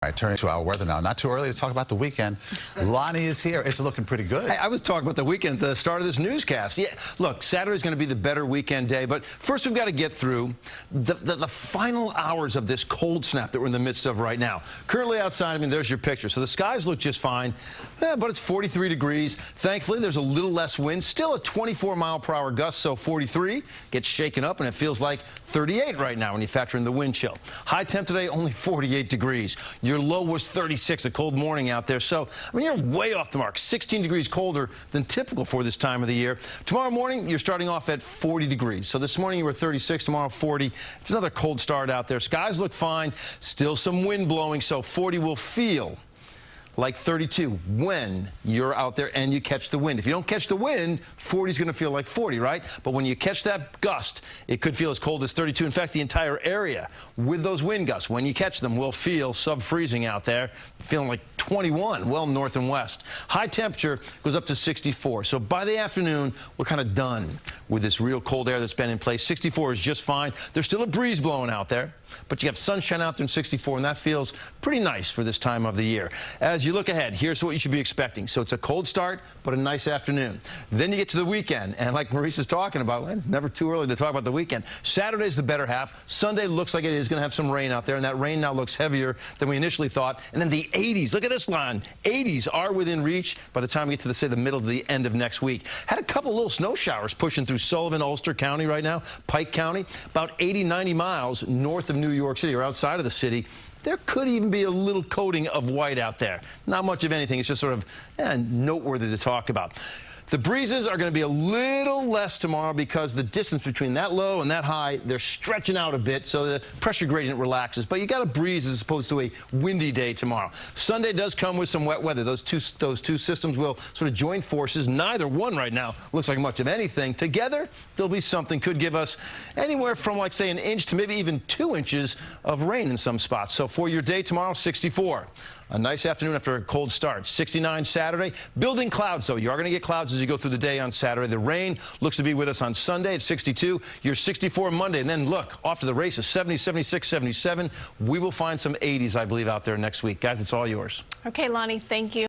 All right, turning to our weather now. Not too early to talk about the weekend. Lonnie is here. It's looking pretty good. Hey, I was talking about the weekend at the start of this newscast. Yeah, look, Saturday's going to be the better weekend day, but first we've got to get through the final hours of this cold snap that we're in the midst of right now. Currently outside, I mean, there's your picture. So the skies look just fine, but it's 43 degrees. Thankfully, there's a little less wind. Still a 24-mile-per-hour gust, so 43 gets shaken up, and it feels like 38 right now when you factor in the wind chill. High temp today, only 48 degrees. Your low was 36, a cold morning out there. So, I mean, you're way off the mark. 16 degrees colder than typical for this time of the year. Tomorrow morning, you're starting off at 40 degrees. So this morning you were 36, tomorrow 40. It's another cold start out there. Skies look fine. Still some wind blowing, so 40 will feel like 32 when you're out there and you catch the wind. If you don't catch the wind, 40 is going to feel like 40, right? But when you catch that gust, it could feel as cold as 32. In fact, the entire area with those wind gusts, when you catch them, will feel sub-freezing out there, feeling like 21, well north and west. High temperature goes up to 64. So by the afternoon, we're kind of done with this real cold air that's been in place. 64 is just fine. There's still a breeze blowing out there, but you have sunshine out there in 64, and that feels pretty nice for this time of the year. As you look ahead, here's what you should be expecting. So it's a cold start, but a nice afternoon. Then you get to the weekend, and like Maurice is talking about, it's never too early to talk about the weekend. Saturday's the better half. Sunday looks like it is going to have some rain out there, and that rain now looks heavier than we initially thought. And then the 80s, look at this line. 80s are within reach by the time we get to, say, the middle to the end of next week. Had a couple little snow showers pushing through Sullivan, Ulster County right now, Pike County, about 80, 90 miles north of New York City or outside of the city. There could even be a little coating of white out there. Not much of anything. It's just sort of noteworthy to talk about. The breezes are going to be a little less tomorrow because the distance between that low and that high, they're stretching out a bit, so the pressure gradient relaxes. But you got a breeze as opposed to a windy day tomorrow. Sunday does come with some wet weather. Those two systems will sort of join forces. Neither one right now looks like much of anything. Together, there'll be something. Could give us anywhere from, like, say, an inch to maybe even 2 inches of rain in some spots. So for your day tomorrow, 64. A nice afternoon after a cold start. 69 Saturday. Building clouds, though. You are going to get clouds as you go through the day on Saturday. The rain looks to be with us on Sunday at 62. You're 64 Monday. And then, look, off to the races, 70, 76, 77. We will find some 80s, I believe, out there next week. Guys, it's all yours. Okay, Lonnie, thank you.